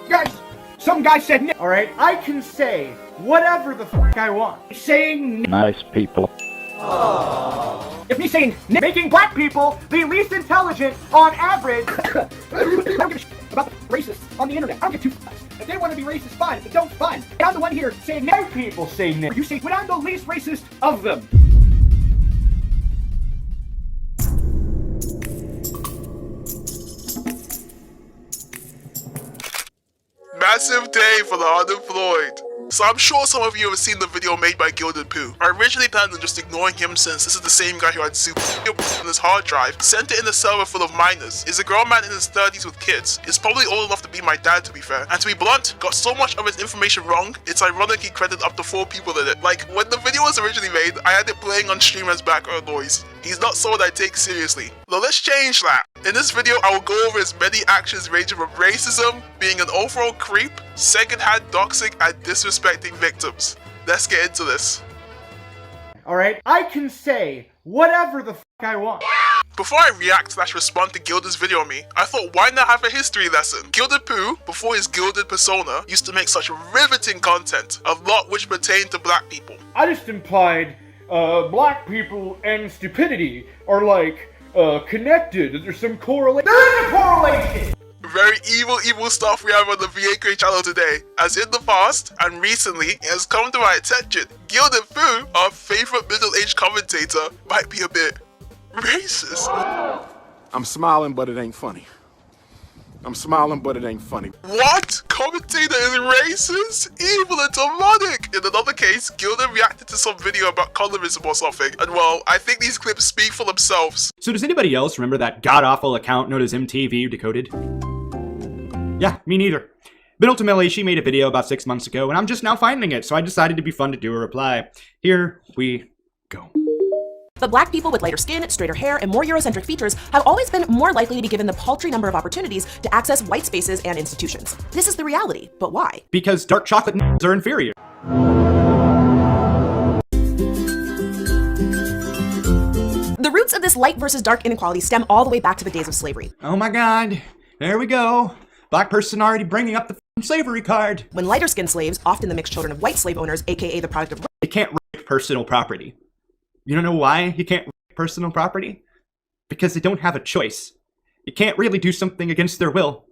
Guys, some guy said n. Alright, I can say whatever the f I want. Saying nice people. If me saying making black people the least intelligent on average. I don't give a shit about the racists on the internet. I don't give two fucks. If they want to be racist, fine. If they don't, fine. And I'm the one here saying no people say no. You say when I'm the least racist of them. Massive day for the unemployed. So I'm sure some of you have seen the video made by Gilded Poo. I originally planned on just ignoring him since this is the same guy who had super on his hard drive, sent it in a server full of minors, is a grown man in his 30s with kids, is probably old enough to be my dad to be fair, and to be blunt, got so much of his information wrong, it's ironic he credited up to 4 people in it. Like, when the video was originally made, I had it playing on stream as background noise. He's not someone I take seriously. Now let's change that. In this video, I will go over his many actions ranging from racism, being an overall creep, second-hand doxing, and disrespecting victims. Let's get into this. Alright, I can say whatever the f I want. Before I react / respond to Gilded's video on me, I thought why not have a history lesson? Gilded Poo, before his Gilded persona, used to make such riveting content, a lot which pertained to black people. I just implied black people and stupidity are like connected. There's some correlation. There is a correlation! Very evil stuff we have on the vAqeii channel today, as in the past, and recently, it has come to my attention, Gilded Poo, our favorite middle-aged commentator, might be a bit racist. I'm smiling, but it ain't funny. I'm smiling, but it ain't funny. What? Commentator is racist? Evil and demonic! In another case, Gilded reacted to some video about colorism or something, and well, I think these clips speak for themselves. So does anybody else remember that god-awful account known as MTV Decoded? Yeah, me neither. But ultimately, she made a video about 6 months ago, and I'm just now finding it, so I decided it'd be fun to do a reply. Here we go. But black people with lighter skin, straighter hair, and more Eurocentric features have always been more likely to be given the paltry number of opportunities to access white spaces and institutions. This is the reality, but why? Because dark chocolate are inferior. The roots of this light versus dark inequality stem all the way back to the days of slavery. Oh my god, there we go. Black person already bringing up the slavery card. When lighter-skinned slaves, often the mixed children of white slave owners, aka the product of They can't rape personal property. You don't know why you can't rape personal property? Because they don't have a choice. You can't really do something against their will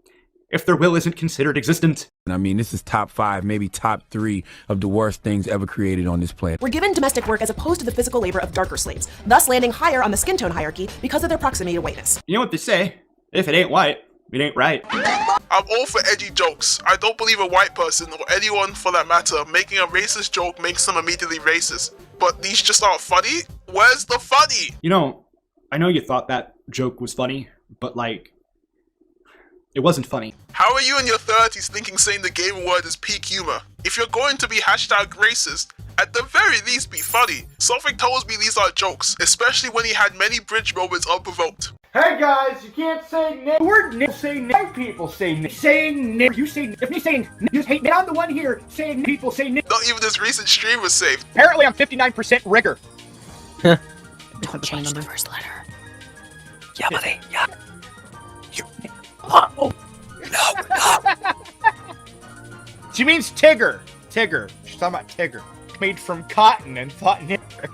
if their will isn't considered existent. I mean, this is top 5, maybe top 3 of the worst things ever created on this planet. were given domestic work as opposed to the physical labor of darker slaves, thus landing higher on the skin tone hierarchy because of their proximity to whiteness. You know what they say? If it ain't white, it ain't right. I'm all for edgy jokes. I don't believe a white person, or anyone for that matter, making a racist joke makes them immediately racist. But these just aren't funny? Where's the funny? You know, I know you thought that joke was funny, but like, it wasn't funny. How are you in your 30s thinking saying the game word is peak humor? If you're going to be #racist, at the very least be funny. Something tells me these are jokes, especially when he had many bridge moments unprovoked. Hey guys, you can't say no. The word no, say no. People say no. Saying no. You say no. If me saying no, you hate me. I'm the one here saying no. People say no. Not even this recent stream was saved. Apparently I'm 59% rigor. Don't change the first letter. Yeah, buddy. Yeah. She means Tigger. Tigger. She's talking about Tigger. Made from cotton and thought nigger.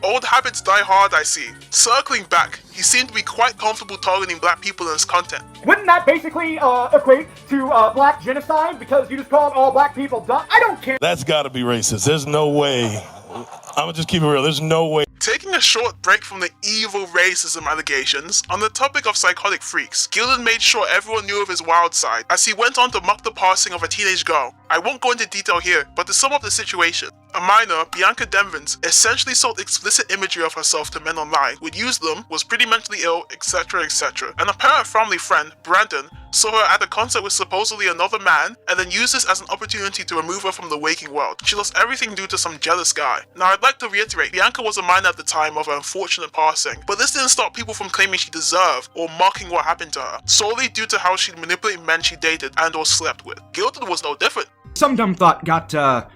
Old habits die hard, I see. Circling back, he seemed to be quite comfortable targeting black people in his content. Wouldn't that basically equate to black genocide because you just called all black people dumb? I don't care. That's gotta be racist. There's no way. I'm gonna just keep it real. There's no way. Taking a short break from the evil racism allegations, on the topic of psychotic freaks, Gilded made sure everyone knew of his wild side, as he went on to mock the passing of a teenage girl. I won't go into detail here, but to sum up the situation, a minor, Bianca Denvins, essentially sold explicit imagery of herself to men online, would use them, was pretty mentally ill, etc, etc. An apparent family friend, Brandon, saw her at a concert with supposedly another man, and then used this as an opportunity to remove her from the waking world. She lost everything due to some jealous guy. Now I'd like to reiterate, Bianca was a minor at the time of her unfortunate passing, but this didn't stop people from claiming she deserved or mocking what happened to her, solely due to how she'd manipulate men she dated and or slept with. Gilded was no different. Some dumb thought got, murdered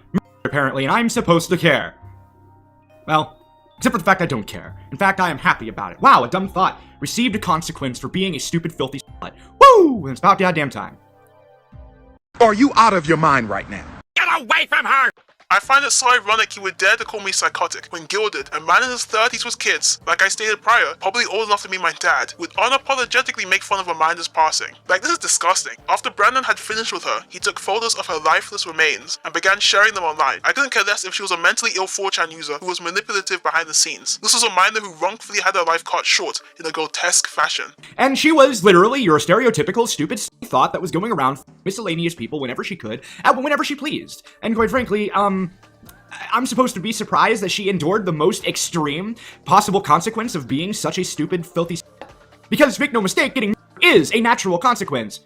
apparently, and I'm supposed to care. Well, except for the fact I don't care. In fact, I am happy about it. Wow, a dumb thought received a consequence for being a stupid, filthy slut. Woo! Woo! It's about goddamn time. Are you out of your mind right now? Get away from her! I find it so ironic he would dare to call me psychotic when Gilded, a man in his 30s with kids, like I stated prior, probably old enough to be my dad, would unapologetically make fun of Amanda's passing. Like, this is disgusting. After Brandon had finished with her, he took photos of her lifeless remains and began sharing them online. I couldn't care less if she was a mentally ill 4chan user who was manipulative behind the scenes. This was a minor who wrongfully had her life cut short in a grotesque fashion. And she was literally your stereotypical stupid thought that was going around miscellaneous people whenever she could, whenever she pleased. And quite frankly, I'm supposed to be surprised that she endured the most extreme possible consequence of being such a stupid, filthy because, make no mistake, getting is a natural consequence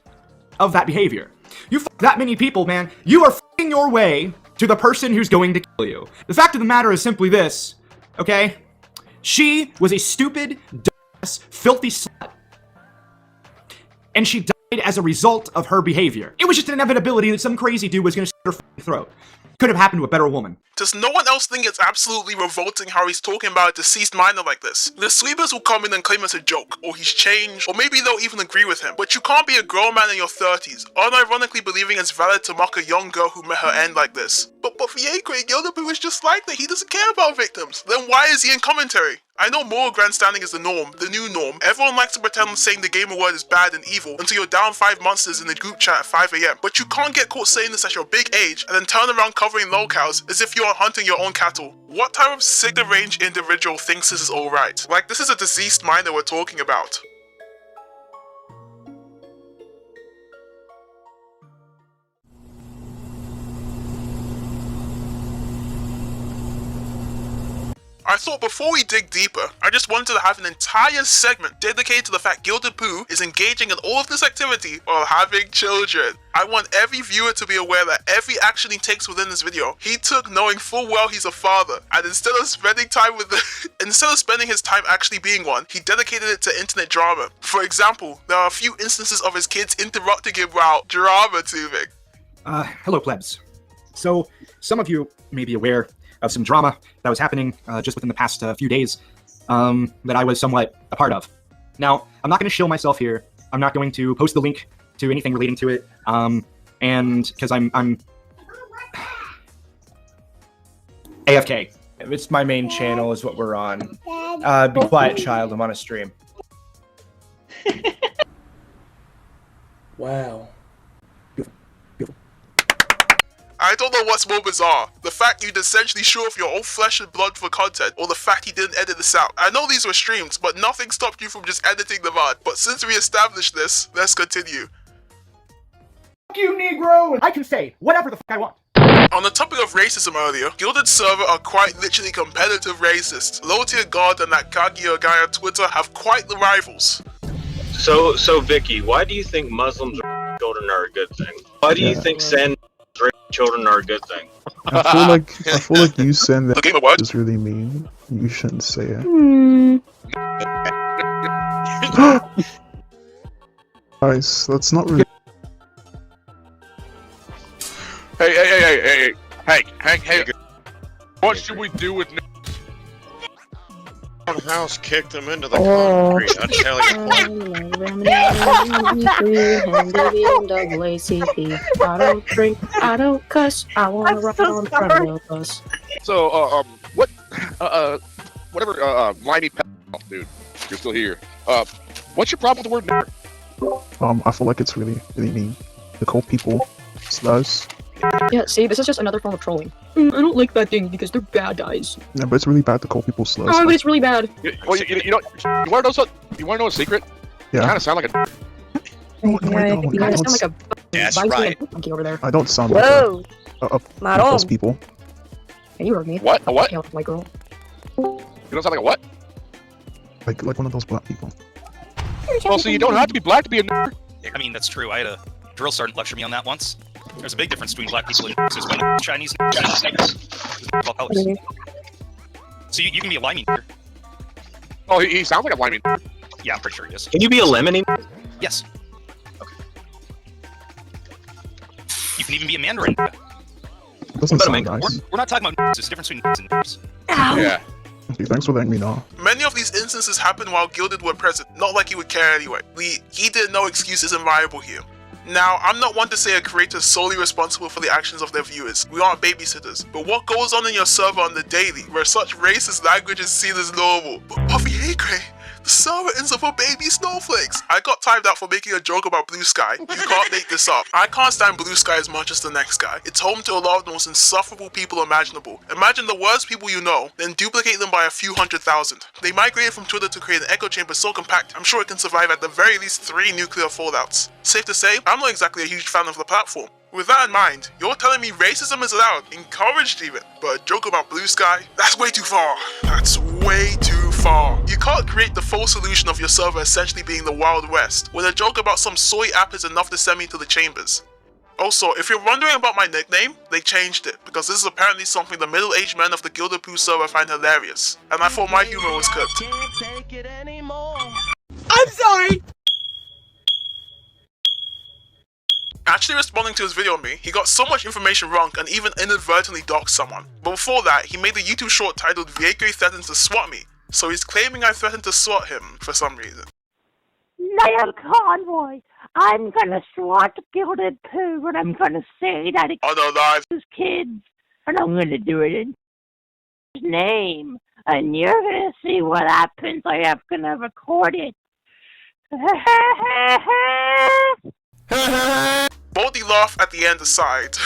of that behavior. You fuck that many people, man, you are f***ing your way to the person who's going to kill you. The fact of the matter is simply this, okay? She was a stupid, dumbass, filthy slut. And she died as a result of her behavior. It was just an inevitability that some crazy dude was gonna slit her f***ing throat. Could have happened to a better woman. Does no one else think it's absolutely revolting how he's talking about a deceased minor like this? The sweepers will come in and claim it's a joke, or he's changed, or maybe they'll even agree with him. But you can't be a grown man in your 30s, unironically believing it's valid to mock a young girl who met her end like this. But vAqeii, GildedPoo is just like that. He doesn't care about victims. Then why is he in commentary? I know moral grandstanding is the norm, the new norm. Everyone likes to pretend saying the gamer word is bad and evil until you're down 5 monsters in the group chat at 5 AM. But you can't get caught saying this at your big age and then turn around covering lolcows as if you're hunting your own cattle. What type of sick deranged individual thinks this is alright? Like, this is a deceased minor we're talking about. I thought before we dig deeper, I just wanted to have an entire segment dedicated to the fact GildedPoo is engaging in all of this activity while having children. I want every viewer to be aware that every action he takes within this video, he took knowing full well he's a father, and instead of spending his time actually being one, he dedicated it to internet drama. For example, there are a few instances of his kids interrupting him while drama tubing. Hello plebs. So, some of you may be aware of some drama that was happening just within the past few days that I was somewhat a part of. Now, I'm not going to shill myself here. I'm not going to post the link to anything relating to it, and because I'm AFK. It's my main channel is what we're on. Be quiet, child. I'm on a stream. Wow. I don't know what's more bizarre, the fact you'd essentially show off your own flesh and blood for content, or the fact he didn't edit this out. I know these were streams, but nothing stopped you from just editing them out. But since we established this, let's continue. Fuck you, Negro! I can say whatever the fuck I want. On the topic of racism earlier, Gilded server are quite literally competitive racists. Low tier God and that Kaguya guy on Twitter have quite the rivals. So vAqeii, why do you think Muslims or children are a good thing? Why do you think send children are a good thing? I feel like you send that The game of what? is really mean. You shouldn't say it. Guys, that's not really. Hey. What should we do with House kicked him into the concrete. I tell you. I don't drink, I don't cuss, I wanna run on front of the bus. So, whatever, limey dude, you're still here. What's your problem with the word nigger? I feel like it's really mean to call people slurs. Yeah, see, this is just another form of trolling. I don't like that thing because they're bad guys. Yeah, but it's really bad to call people slurs. Oh, but it's really bad. You wanna know something? You wanna know a secret? Yeah. You kinda sound like a No, I don't. You kind of sound like a That's bison right. monkey over there. I don't sound Whoa! like Not those all. people. Hey, you heard me. What? A what? Yeah, white girl. You don't sound like a what? Like one of those black people. Well, so you don't have to be black to be a nigger. I mean, that's true. I had a drill sergeant lecture me on that once. There's a big difference between black people and Chinese niggers. All colors. So you can be a limey nigger. Oh, he sounds like a limey. Yeah, I'm pretty sure he is. Can you be a lemony? Yes. Okay. You can even be a Mandarin. Doesn't sound nice. We're not talking about there's a difference between and niggers. Yeah. Okay, thanks for letting me know. Many of these instances happened while Gilded were present, not like he would care anyway. He did no excuses and viable here. Now, I'm not one to say a creator is solely responsible for the actions of their viewers. We aren't babysitters. But what goes on in your server on the daily, where such racist language is seen as normal? But vAqeii, the server ends up for baby snowflakes. I got timed out for making a joke about Blue Sky. You can't make this up. I can't stand Blue Sky as much as the next guy. It's home to a lot of the most insufferable people imaginable. Imagine the worst people you know, then duplicate them by a few 100,000. They migrated from Twitter to create an echo chamber so compact, I'm sure it can survive at the very least 3 nuclear fallouts. Safe to say, I'm not exactly a huge fan of the platform. With that in mind, you're telling me racism is allowed, encouraged even, but a joke about Blue Sky? That's way too far. That's way too far. You can't create the full solution of your server essentially being the Wild West, when a joke about some soy app is enough to send me to the chambers. Also, if you're wondering about my nickname, they changed it, because this is apparently something the middle-aged men of the Gilded Poo server find hilarious, and I thought my humor was cooked. I'm sorry! Actually responding to his video on me, he got so much information wrong and even inadvertently doxed someone. But before that, he made a YouTube short titled vAqeii threatens to swat me, so he's claiming I threatened to swat him for some reason. Nail convoy, I'm gonna swat Gilded Poo and I'm gonna say that it's Unalive. kids, and I'm gonna do it in his name, and you're gonna see what happens. I am gonna record it. Baldy laugh at the end aside.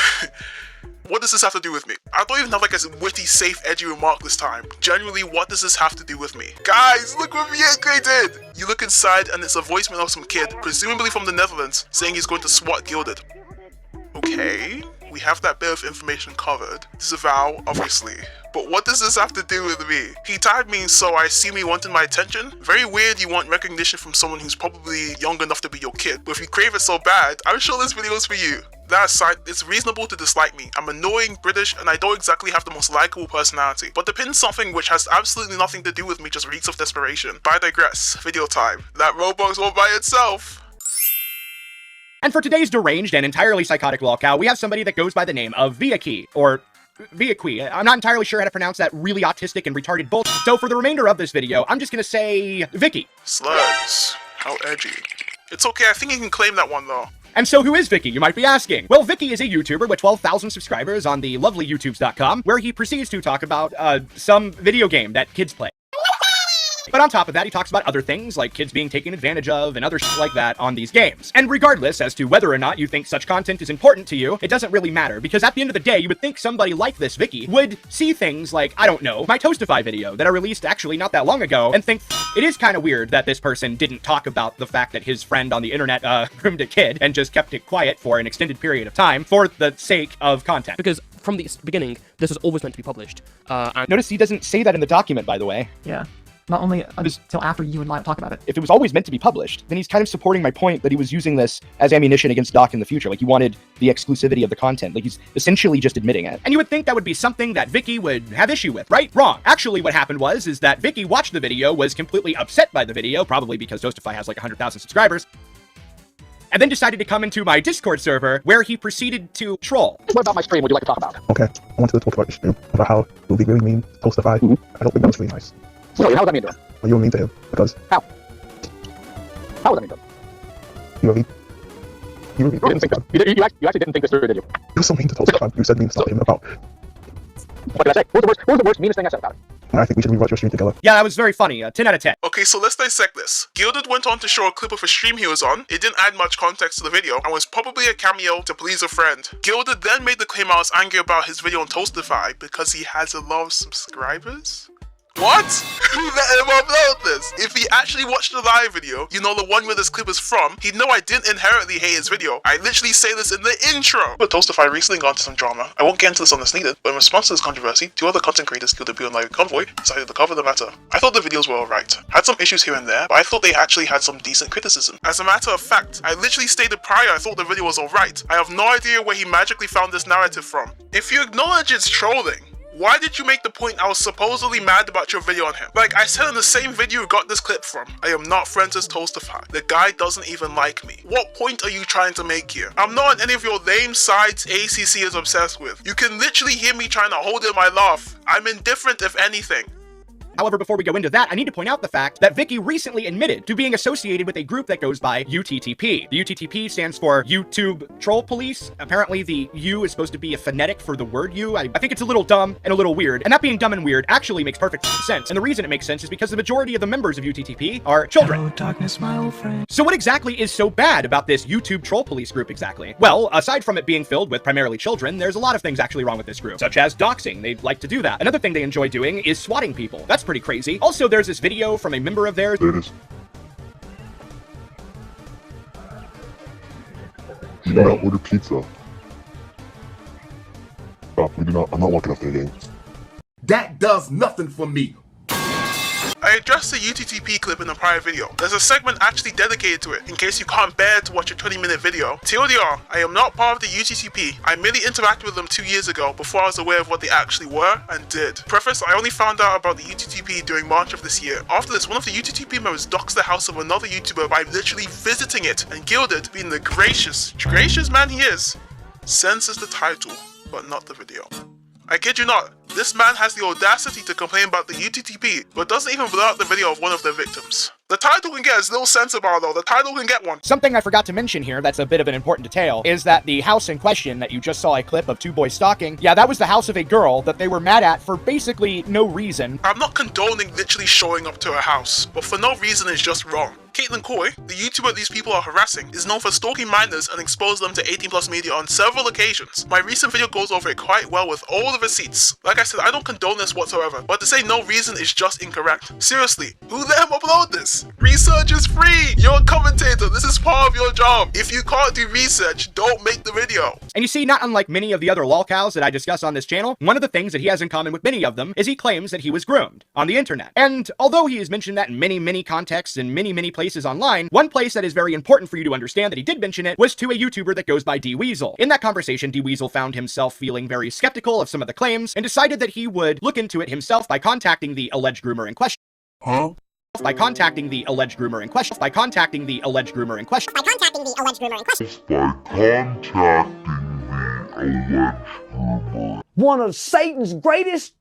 What does this have to do with me? I don't even have like a witty, safe, edgy remark this time. Genuinely, what does this have to do with me? Guys, look what vAqeii did! You look inside and it's a voicemail of some kid, presumably from the Netherlands, saying he's going to swat Gilded. Okay, we have that bit of information covered. Disavow, obviously. But what does this have to do with me? He tagged me, so I assume he wanted my attention? Very weird you want recognition from someone who's probably young enough to be your kid. But if you crave it so bad, I'm sure this video is for you. That aside, it's reasonable to dislike me. I'm annoying, British, and I don't exactly have the most likable personality. But to pin something which has absolutely nothing to do with me just reeks of desperation. But I digress. Video time. That Roblox all by itself. And for today's deranged and entirely psychotic lolcow, we have somebody that goes by the name of vAqeii, or vAqeii. I'm not entirely sure how to pronounce that really autistic and retarded bull. So for the remainder of this video, I'm just gonna say vAqeii. Slugs. How edgy. It's okay, I think you can claim that one though. And so who is vAqeii, you might be asking? Well, vAqeii is a YouTuber with 12,000 subscribers on the lovely YouTube's.com, where he proceeds to talk about some video game that kids play. But on top of that, he talks about other things, like kids being taken advantage of and other shit like that on these games. And regardless as to whether or not you think such content is important to you, it doesn't really matter, because at the end of the day, you would think somebody like this vAqeii would see things like, I don't know, my Toastify video that I released actually not that long ago, and think, it is kind of weird that this person didn't talk about the fact that his friend on the internet groomed a kid and just kept it quiet for an extended period of time for the sake of content. Because from the beginning, this was always meant to be published. And notice he doesn't say that in the document, by the way. Yeah. Not only until after you and Lyle talk about it. If it was always meant to be published, then he's kind of supporting my point that he was using this as ammunition against Doc in the future. Like, he wanted the exclusivity of the content. Like, he's essentially just admitting it. And you would think that would be something that vAqeii would have issue with, right? Wrong. Actually, what happened is that vAqeii watched the video, was completely upset by the video, probably because Toastify has like 100,000 subscribers, and then decided to come into my Discord server, where he proceeded to troll. What about my stream would you like to talk about? Okay, I wanted to talk about your stream, about how you'll be really mean, Toastify. I don't think that was really nice. So, how would that mean to him? Well, you were mean to him, because... How? How would that mean to him? You were mean. You didn't think that. You actually didn't think this through, did you? You were so mean to Toastify. You said mean stuff to him about... What did I say? What was the worst, meanest thing I said about it? I think we should rewatch your stream together. Yeah, that was very funny. 10 out of 10. Okay, so let's dissect this. Gilded went on to show a clip of a stream he was on. It didn't add much context to the video, and was probably a cameo to please a friend. Gilded then made the claim I was angry about his video on Toastify because he has a lot of subscribers? What? Who let him upload this? If he actually watched the live video, you know, the one where this clip is from, he'd know I didn't inherently hate his video. I literally say this in the intro. But Toastify recently got into some drama. I won't get into this on this needed, but in response to this controversy, 2 other content creators, Gilded Poo and Like Convoy, decided to cover the matter. I thought the videos were alright. Had some issues here and there, but I thought they actually had some decent criticism. As a matter of fact, I literally stated prior I thought the video was alright. I have no idea where he magically found this narrative from. If you acknowledge it's trolling, why did you make the point I was supposedly mad about your video on him? Like I said in the same video you got this clip from, I am not friends with Toastify. The guy doesn't even like me. What point are you trying to make here? I'm not on any of your lame sides ACC is obsessed with. You can literally hear me trying to hold in my laugh. I'm indifferent if anything. However, before we go into that, I need to point out the fact that vAqeii recently admitted to being associated with a group that goes by UTTP. The UTTP stands for YouTube Troll Police. Apparently the U is supposed to be a phonetic for the word you. I think it's a little dumb and a little weird, and that being dumb and weird actually makes perfect sense. And the reason it makes sense is because the majority of the members of UTTP are children. Hello, darkness, my old friend. So what exactly is so bad about this YouTube Troll Police group exactly? Well, aside from it being filled with primarily children, there's a lot of things actually wrong with this group, such as doxing. They like to do that. Another thing they enjoy doing is swatting people. That's pretty crazy. Also, there's this video from a member of theirs. There it is. You do not order pizza. Stop, we do not. I'm not walking off there again. That does nothing for me. I addressed the UTTP clip in a prior video. There's a segment actually dedicated to it, in case you can't bear to watch a 20-minute video. TLDR, I am not part of the UTTP. I merely interacted with them 2 years ago before I was aware of what they actually were and did. Preface, I only found out about the UTTP during March of this year. After this, one of the UTTP members doxed the house of another YouTuber by literally visiting it, and Gilded, being the gracious man he is, censors the title, but not the video. I kid you not, this man has the audacity to complain about the UTTP, but doesn't even blur out the video of one of their victims. The title can get its little censor bar though, the title can get one. Something I forgot to mention here that's a bit of an important detail is that the house in question that you just saw a clip of two boys stalking, yeah, that was the house of a girl that they were mad at for basically no reason. I'm not condoning literally showing up to a house, but for no reason is just wrong. Caitlin Coy, the YouTuber these people are harassing, is known for stalking minors and exposing them to 18+ media on several occasions. My recent video goes over it quite well with all the receipts. Like I said, I don't condone this whatsoever, but to say no reason is just incorrect. Seriously, who let him upload this? Research is free! You're a commentator, this is part of your job. If you can't do research, don't make the video. And you see, not unlike many of the other lolcows that I discuss on this channel, one of the things that he has in common with many of them is he claims that he was groomed on the internet. And although he has mentioned that in many contexts and many places online, one place that is very important for you to understand that he did mention it was to a YouTuber that goes by dweasel. In that conversation, dweasel found himself feeling very skeptical of some of the claims and decided that he would look into it himself by contacting the alleged groomer in question. By contacting the alleged groomer in question. By contacting the alleged groomer in question. One of Satan's greatest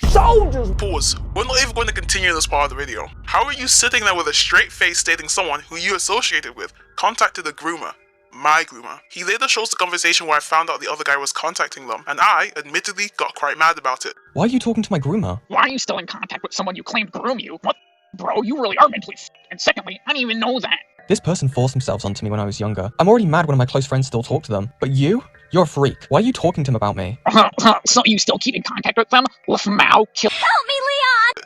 soldiers. Pause. We're not even going to continue this part of the video. How are you sitting there with a straight face stating someone who you associated with contacted a groomer? My groomer. He later shows the conversation where I found out the other guy was contacting them, and I, admittedly, got quite mad about it. Why are you talking to my groomer? Why are you still in contact with someone you claimed groom you? What? Bro, you really are mentally And secondly, I didn't even know that. This person forced themselves onto me when I was younger. I'm already mad when my close friends still talk to them. But you? You're a freak. Why are you talking to him about me? So you still keep in contact with them? Help me, Leon!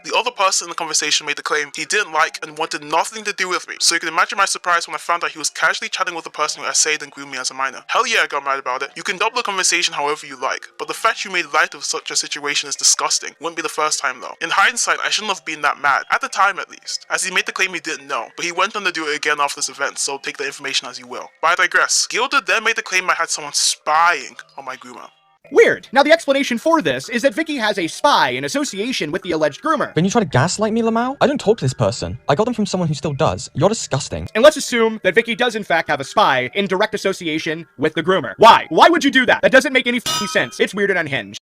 The other person in the conversation made the claim he didn't like and wanted nothing to do with me. So you can imagine my surprise when I found out he was casually chatting with the person who essayed and groomed me as a minor. Hell yeah, I got mad about it. You can double the conversation however you like, but the fact you made light of such a situation is disgusting. Wouldn't be the first time though. In hindsight, I shouldn't have been that mad. At the time at least, as he made the claim he didn't know, but he went on to do it again after this event, so take the information as you will. But I digress. Gilded then made the claim I had someone spying on my groomer. Weird. Now the explanation for this is that vAqeii has a spy in association with the alleged groomer. Then you try to gaslight me, Lamau? I don't talk to this person. I got them from someone who still does. You're disgusting. And let's assume that vAqeii does in fact have a spy in direct association with the groomer. Why? Why would you do that? That doesn't make any f***ing sense. It's weird and unhinged.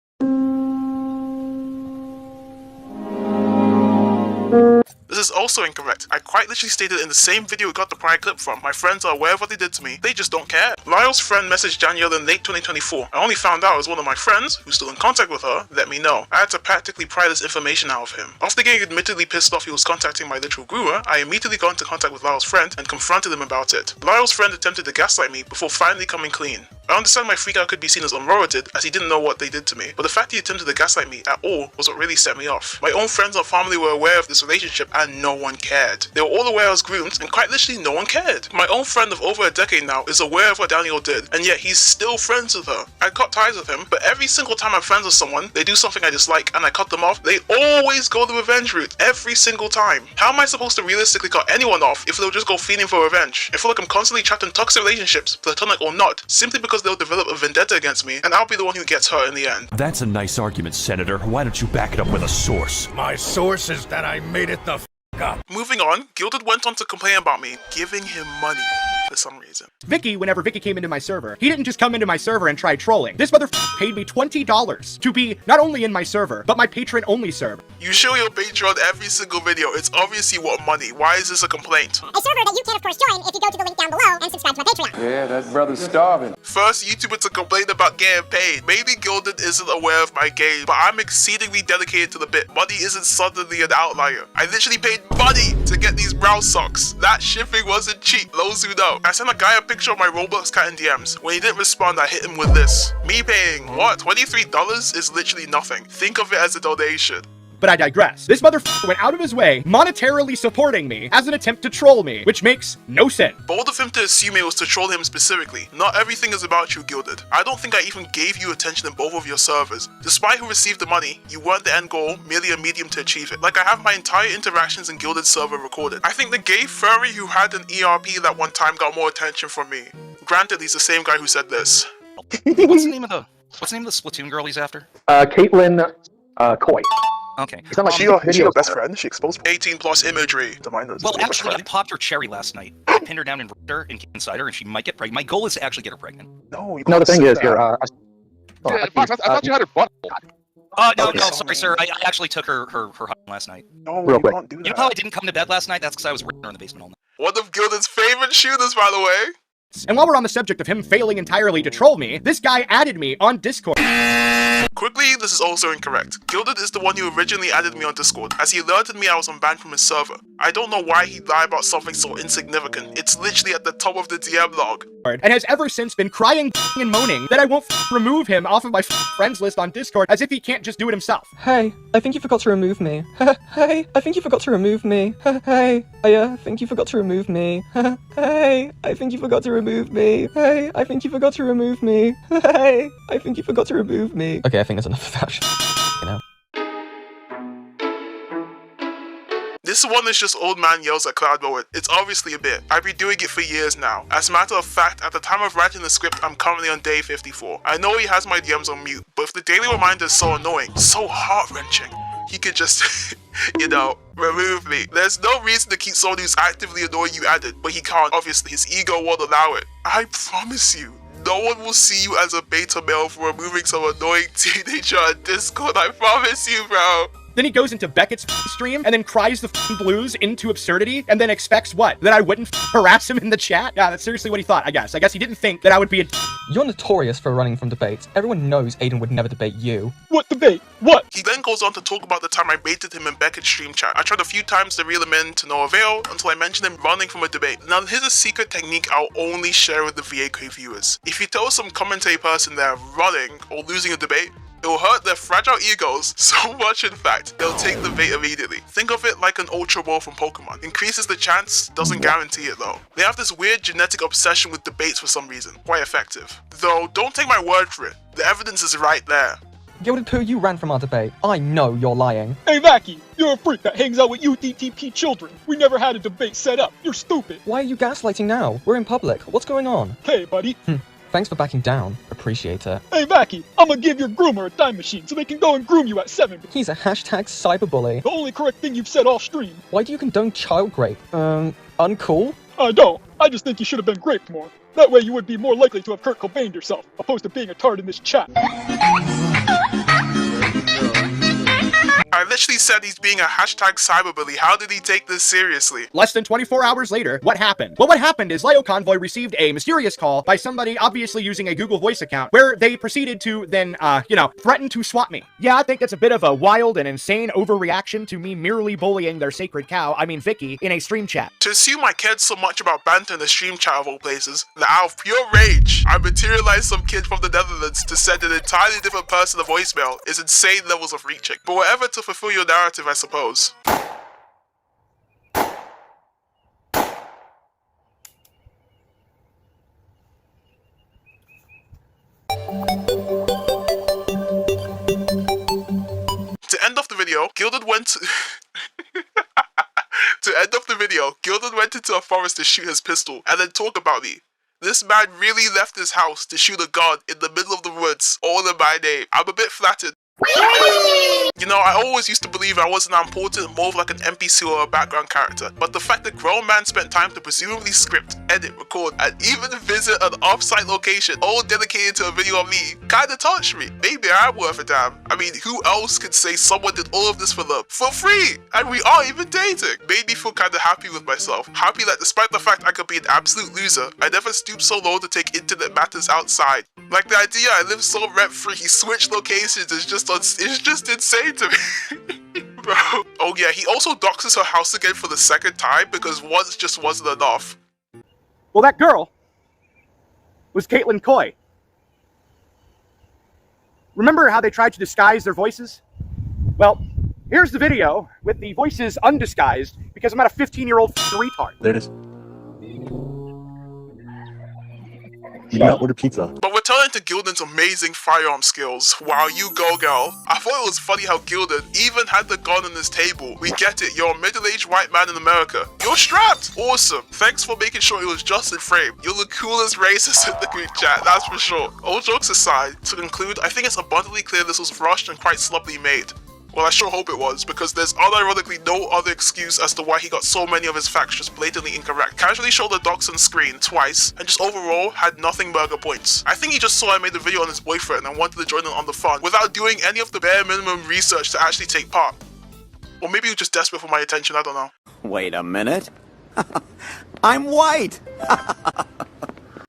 This is also incorrect. I quite literally stated in the same video we got the prior clip from, my friends are aware of what they did to me, they just don't care. Lyle's friend messaged Danielle in late 2024. I only found out as one of my friends, who's still in contact with her, let me know. I had to practically pry this information out of him. After getting admittedly pissed off he was contacting my literal groomer, I immediately got into contact with Lyle's friend and confronted him about it. Lyle's friend attempted to gaslight me before finally coming clean. I understand my freakout could be seen as unwarranted, as he didn't know what they did to me, but the fact he attempted to gaslight me at all was what really set me off. My own friends and family were aware of this relationship and no one cared. They were all aware I was groomed and quite literally no one cared. My own friend of over a decade now is aware of what Daniel did, and yet he's still friends with her. I cut ties with him, but every single time I'm friends with someone, they do something I dislike and I cut them off, they always go the revenge route, every single time. How am I supposed to realistically cut anyone off if they'll just go feeding for revenge? I feel like I'm constantly trapped in toxic relationships, platonic or not, simply because they'll develop a vendetta against me, and I'll be the one who gets hurt in the end. That's a nice argument, Senator. Why don't you back it up with a source? My source is that I made it the f*** up. Moving on, Gilded went on to complain about me giving him money for for some reason. vAqeii, whenever vAqeii came into my server, he didn't just come into my server and try trolling. This motherfucker paid me $20 to be not only in my server, but my patron-only server. You show your Patreon every single video. It's obvious you want money. Why is this a complaint? A server that you can, of course, join if you go to the link down below and subscribe to my Patreon. Yeah, that brother's starving. First YouTuber to complain about getting paid. Maybe Gilded isn't aware of my game, but I'm exceedingly dedicated to the bit. Money isn't suddenly an outlier. I literally paid money to get these brown socks. That shipping wasn't cheap, those who know. I sent a guy a picture of my Roblox cat in DMs. When he didn't respond, I hit him with this. Me paying, what, $23 is literally nothing. Think of it as a donation. But I digress. This motherfucker went out of his way, monetarily supporting me as an attempt to troll me, which makes no sense. Bold of him to assume it was to troll him specifically. Not everything is about you, Gilded. I don't think I even gave you attention in both of your servers. Despite who received the money, you weren't the end goal, merely a medium to achieve it. Like I have my entire interactions in Gilded's server recorded. I think the gay furry who had an ERP that one time got more attention from me. Granted, he's the same guy who said this. What's the name of the Splatoon girl he's after? Caitlin, Coy. Okay. It's not like She your best friend? She exposed 18 plus imagery. Well, actually, I popped her cherry last night. I pinned her down and raped her and came inside her, and she might get pregnant. My goal is to actually get her pregnant. No, the thing is, here, Fox, I thought you had her butt. No, sorry, sir. I actually took her husband last night. No, Real you quick. can't do that. You know how I didn't come to bed last night? That's because I was raping her in the basement all night. One of Gilded's favorite shooters, by the way. And while we're on the subject of him failing entirely to troll me, this guy added me on Discord. Quickly, this is also incorrect. Gilded is the one who originally added me on Discord, as he alerted me I was unbanned from his server. I don't know why he'd lie about something so insignificant. It's literally at the top of the DM log. And has ever since been crying and moaning that I won't remove him off of my friends list on Discord, as if he can't just do it himself. Hey, I think you forgot to remove me. Hey, I think you forgot to remove me. Hey, I think you forgot to remove me. Hey, I think you forgot to remove me. Hey, I think you forgot to remove me. Hey, I think you forgot to remove me. Okay, I think that's enough of that shit. You know. This one is just old man yells at cloud mower. It's obviously a bit. I've been doing it for years now. As a matter of fact, at the time of writing the script, I'm currently on day 54. I know he has my DMs on mute, but if the daily reminder is so annoying, so heart-wrenching, he could just, you know, remove me. There's no reason to keep someone who's actively annoying you added, but he can't. Obviously, his ego won't allow it. I promise you, no one will see you as a beta male for removing some annoying teenager on Discord. I promise you, bro. Then he goes into Beckett's stream and then cries the blues into absurdity and then expects what? That I wouldn't harass him in the chat? Yeah, that's seriously what he thought, I guess. I guess he didn't think that I would be a You're notorious for running from debates. Everyone knows Aiden would never debate you. What debate? What? He then goes on to talk about the time I baited him in Beckett's stream chat. I tried a few times to reel him in to no avail until I mentioned him running from a debate. Now here's a secret technique I'll only share with the vAqeii viewers. If you tell some commentary person they're running or losing a debate, it will hurt their fragile egos so much, in fact, they'll take the bait immediately. Think of it like an Ultra Ball from Pokemon. Increases the chance, doesn't guarantee it though. They have this weird genetic obsession with debates for some reason. Quite effective. Though, don't take my word for it. The evidence is right there. Gilded Poo, you ran from our debate. I know you're lying. Hey vAqeii, you're a freak that hangs out with UDTP children. We never had a debate set up. You're stupid. Why are you gaslighting now? We're in public. What's going on? Hey, buddy. Thanks for backing down. Appreciate it. Hey vAqeii, I'm gonna give your groomer a time machine so they can go and groom you at 7. He's a hashtag cyberbully. The only correct thing you've said off stream. Why do you condone child rape? Uncool? I don't. I just think you should have been raped more. That way you would be more likely to have Kurt Cobain'd yourself, opposed to being a tard in this chat. I literally said he's being a hashtag cyberbully. How did he take this seriously? Less than 24 hours later, what happened? Well, what happened is Lio Convoy received a mysterious call by somebody obviously using a Google Voice account where they proceeded to then, threaten to swap me. Yeah, I think that's a bit of a wild and insane overreaction to me merely bullying their sacred cow, vAqeii, in a stream chat. To assume I cared so much about banter in the stream chat of all places, that out of pure rage, I materialized some kid from the Netherlands to send an entirely different person a voicemail is insane levels of reaching. But whatever to fulfill your narrative, I suppose. To end off the video, Gilded went Gilded went into a forest to shoot his pistol and then talk about me. This man really left his house to shoot a god in the middle of the woods, all in my name. I'm a bit flattered. You know, I always used to believe I wasn't that important, more of like an NPC or a background character, but the fact that grown man spent time to presumably script, edit, record, and even visit an off-site location all dedicated to a video of me kinda touched me. Maybe I'm worth a damn. I mean, who else could say someone did all of this for them for free? And we aren't even dating. Made me feel kinda happy with myself. Happy that despite the fact I could be an absolute loser, I never stooped so low to take internet matters outside. Like the idea I live so rent-free, he switched locations is just insane to me. Bro. Oh yeah, he also doxes her house again for the second time because once just wasn't enough. Well, that girl was Caitlin Coy. Remember how they tried to disguise their voices? Well, here's the video with the voices undisguised because I'm not a 15-year-old retard. There it is. You did not order pizza. But returning to Gilded's amazing firearm skills, wow, you go girl. I thought it was funny how Gilded even had the gun on his table. We get it, you're a middle-aged white man in America. You're strapped! Awesome. Thanks for making sure it was just in frame. You're the coolest racist in the group chat, that's for sure. All jokes aside, to conclude, I think it's abundantly clear this was rushed and quite sloppily made. Well, I sure hope it was, because there's unironically no other excuse as to why he got so many of his facts just blatantly incorrect. Casually showed the docs on screen twice, and just overall had nothing burger points. I think he just saw I made the video on his boyfriend and wanted to join in on the fun, without doing any of the bare minimum research to actually take part. Or maybe he was just desperate for my attention, I don't know. Wait a minute. I'm white!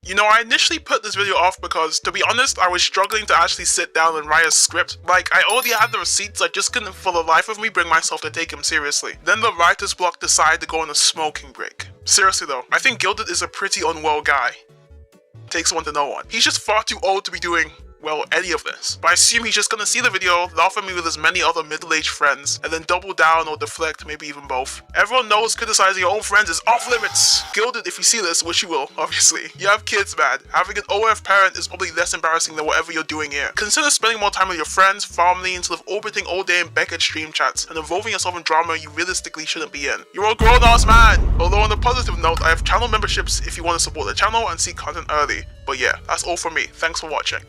You know, I initially put this video off because, to be honest, I was struggling to actually sit down and write a script. Like, I already had the receipts, I just couldn't for the life of me bring myself to take him seriously. Then the writer's block decided to go on a smoking break. Seriously though, I think Gilded is a pretty unwell guy. Takes one to know one. He's just far too old to be doing, well, any of this. But I assume he's just gonna see the video, laugh at me with his many other middle-aged friends, and then double down or deflect, maybe even both. Everyone knows criticizing your own friends is off limits. Gilded, if you see this, which you will, obviously. You have kids, man. Having an OF parent is probably less embarrassing than whatever you're doing here. Consider spending more time with your friends, family, instead of orbiting all day in Beckett stream chats, and involving yourself in drama you realistically shouldn't be in. You're a grown-ass man! Although on a positive note, I have channel memberships if you want to support the channel and see content early. But yeah, that's all from me. Thanks for watching.